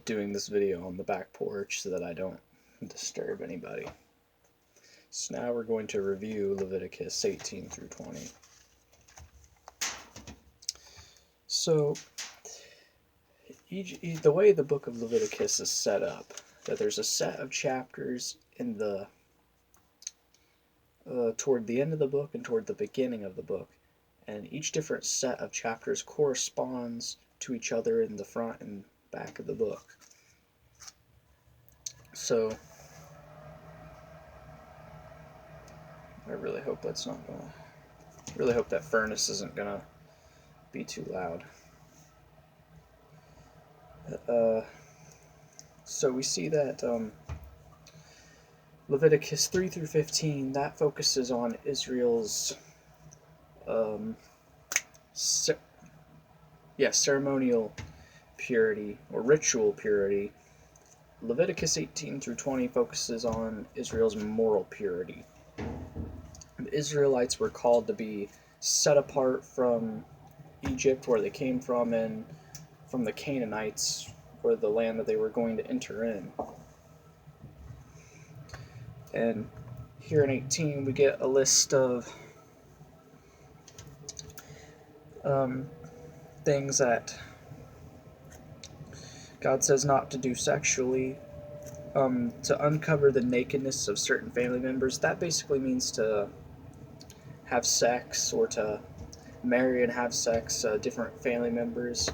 doing this video on the back porch so that I don't disturb anybody. So now we're going to review Leviticus 18 through 20. So the way the book of Leviticus is set up, that there's a set of chapters in the toward the end of the book and toward the beginning of the book, and each different set of chapters corresponds to each other in the front and back of the book. So I really hope that's not gonna. Really hope that furnace isn't gonna be too loud. So we see that Leviticus 3 through 15, that focuses on Israel's ceremonial purity or ritual purity. Leviticus 18 through 20 focuses on Israel's moral purity. The Israelites were called to be set apart from Egypt, where they came from, and from the Canaanites, or the land that they were going to enter in. And here in 18 we get a list of things that God says not to do sexually, to uncover the nakedness of certain family members. That basically means to have sex, or to marry and have sex, different family members.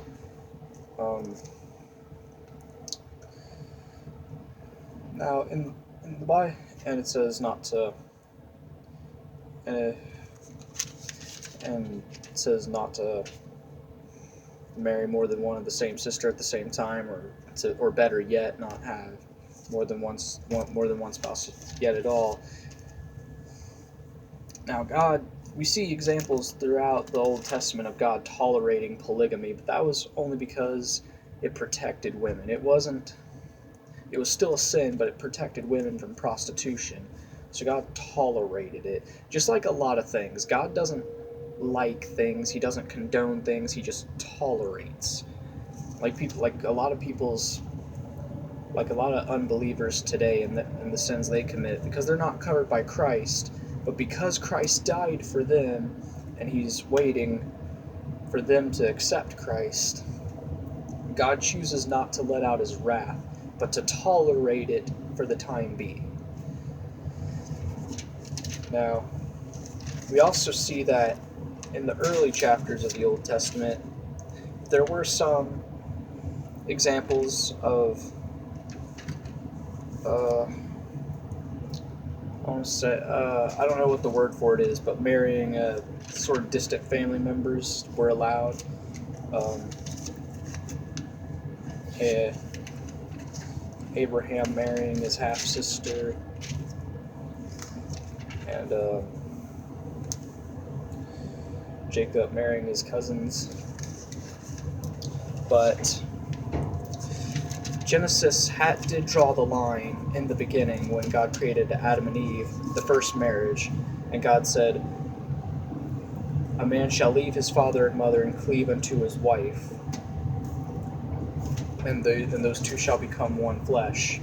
Now in the Bible, and it says not to, and it says not to marry more than one of the same sister at the same time, or better yet, not have more than one spouse yet at all. Now God, we see examples throughout the Old Testament of God tolerating polygamy, but that was only because it protected women. It was still a sin, but it protected women from prostitution. So God tolerated it. Just like a lot of things, God doesn't like things, He doesn't condone things, He just tolerates. Like a lot of unbelievers today in the sins they commit, because they're not covered by Christ, but because Christ died for them, and He's waiting for them to accept Christ, God chooses not to let out His wrath, but to tolerate it for the time being. Now, we also see that in the early chapters of the Old Testament, there were some examples of I don't know what the word for it is, but marrying sort of distant family members were allowed. Abraham marrying his half-sister, and Jacob marrying his cousins. But Genesis did draw the line in the beginning when God created Adam and Eve, the first marriage, and God said, "A man shall leave his father and mother and cleave unto his wife, and those two shall become one flesh."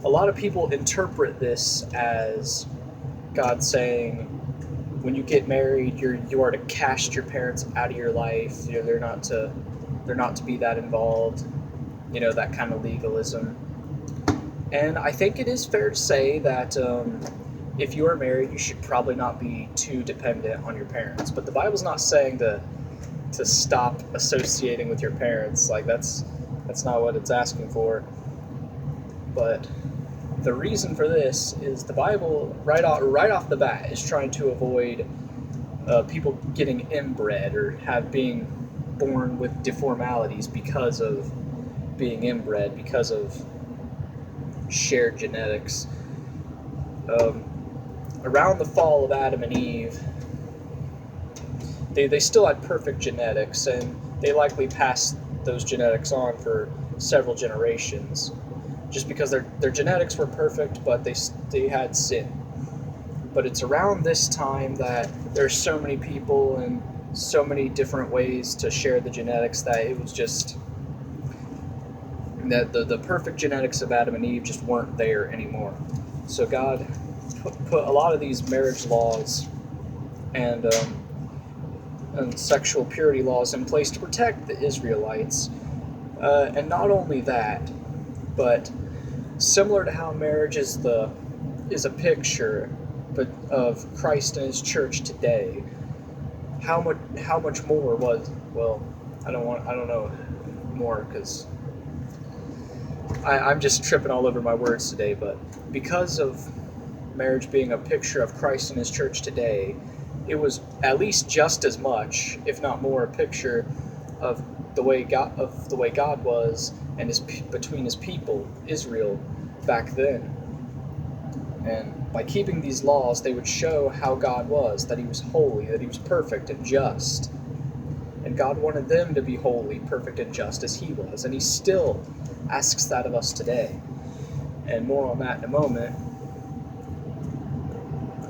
A lot of people interpret this as God saying, when you get married, you are to cast your parents out of your life. They're not to be that involved. That kind of legalism. And I think it is fair to say that if you are married, you should probably not be too dependent on your parents. But the Bible's not saying to stop associating with your parents. Like that's not what it's asking for. But the reason for this is the Bible right off the bat is trying to avoid people getting inbred or being born with deformalities because of being inbred, because of shared genetics. Around the fall of Adam and Eve, they still had perfect genetics, and they likely passed those genetics on for several generations, just because their genetics were perfect, but they had sin. But it's around this time that there's so many people and so many different ways to share the genetics that it was just That the perfect genetics of Adam and Eve just weren't there anymore. So God put a lot of these marriage laws and sexual purity laws in place to protect the Israelites. And not only that, but similar to how marriage is a picture of Christ and His church today, how much more was, well, I don't know more, because I'm just tripping all over my words today, but because of marriage being a picture of Christ and His church today, it was at least just as much, if not more, a picture of the way God was and between His people, Israel, back then. And by keeping these laws, they would show how God was, that He was holy, that He was perfect and just. And God wanted them to be holy, perfect, and just as He was, and He still asks that of us today. And more on that in a moment.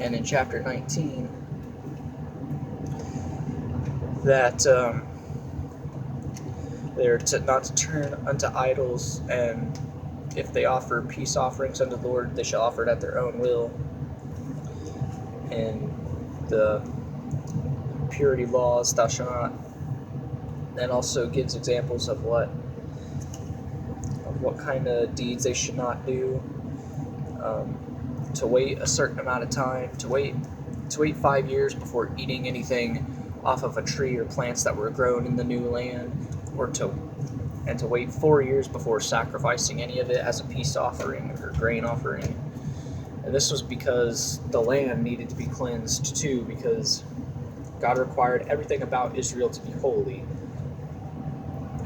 And in chapter 19, that they're not to turn unto idols, and if they offer peace offerings unto the Lord, they shall offer it at their own will. And the purity laws, thou shalt not, and also gives examples of what kind of deeds they should not do. To wait a certain amount of time, to wait 5 years before eating anything off of a tree or plants that were grown in the new land, and to wait 4 years before sacrificing any of it as a peace offering or grain offering. And this was because the land needed to be cleansed too, because God required everything about Israel to be holy.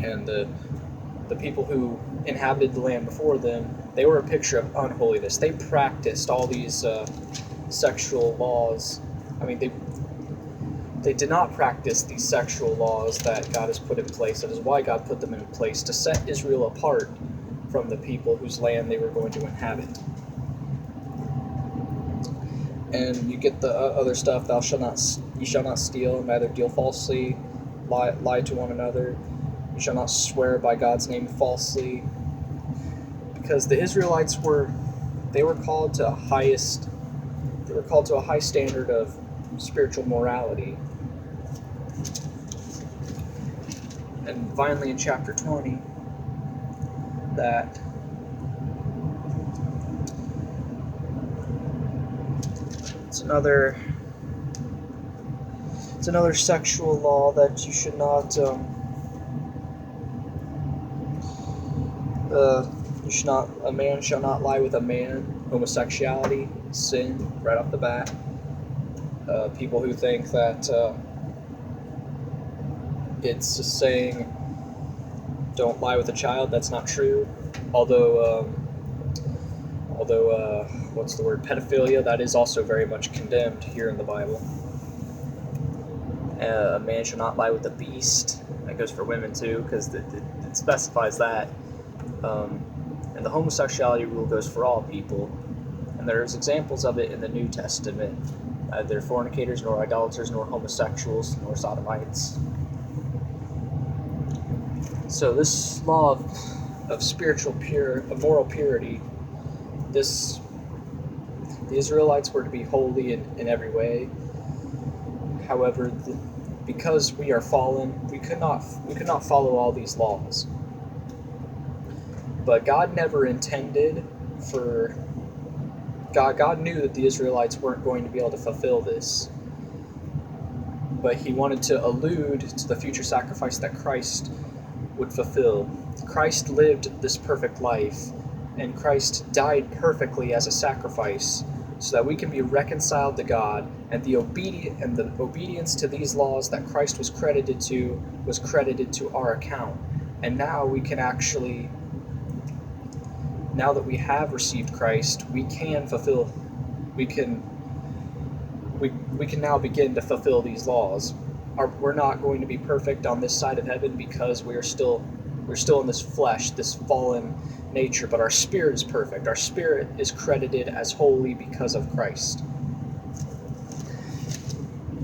And the people who inhabited the land before them, they were a picture of unholiness. They practiced all these sexual laws. I mean, they did not practice these sexual laws that God has put in place. That is why God put them in place, to set Israel apart from the people whose land they were going to inhabit. And you get the other stuff: you shall not steal, neither deal falsely, lie to one another. You shall not swear by God's name falsely. Because the Israelites were called to a high standard of spiritual morality. And finally in chapter 20, that it's another sexual law that you should not a man shall not lie with a man. Homosexuality, sin, right off the bat. People who think that it's just saying don't lie with a child, that's not true. Although what's the word? Pedophilia, that is also very much condemned here in the Bible. A man shall not lie with a beast. That goes for women too, because it specifies that. And the homosexuality rule goes for all people. And there's examples of it in the New Testament. Neither fornicators, nor idolaters, nor homosexuals, nor sodomites. So this law of moral purity, the Israelites were to be holy in every way. However, because we are fallen, we could not follow all these laws. But God never intended for... God knew that the Israelites weren't going to be able to fulfill this. But He wanted to allude to the future sacrifice that Christ would fulfill. Christ lived this perfect life, and Christ died perfectly as a sacrifice, so that we can be reconciled to God, and the obedience to these laws that Christ was credited to our account. And now we can actually, now that we have received Christ, we can now begin to fulfill these laws. We're not going to be perfect on this side of heaven, because we're still in this flesh, this fallen nature, but our spirit is perfect. Our spirit is credited as holy because of Christ.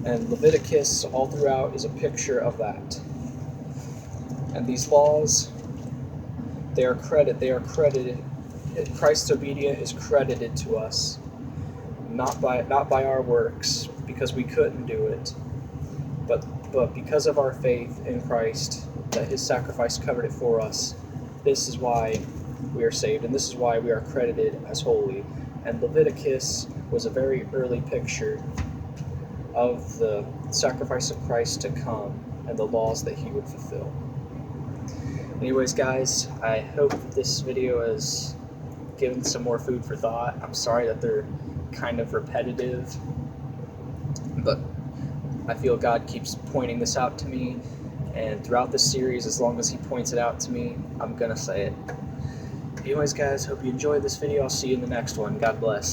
And Leviticus all throughout is a picture of that. And these laws They are credited. Christ's obedience is credited to us, not by our works, because we couldn't do it, but because of our faith in Christ, that his sacrifice covered it for us. This is why we are saved, and this is why we are credited as holy. And Leviticus was a very early picture of the sacrifice of Christ to come and the laws that he would fulfill. Anyways, guys, I hope this video has given some more food for thought. I'm sorry that they're kind of repetitive, but I feel God keeps pointing this out to me, and throughout this series, as long as he points it out to me, I'm gonna say it. Anyways, guys, hope you enjoyed this video. I'll see you in the next one. God bless.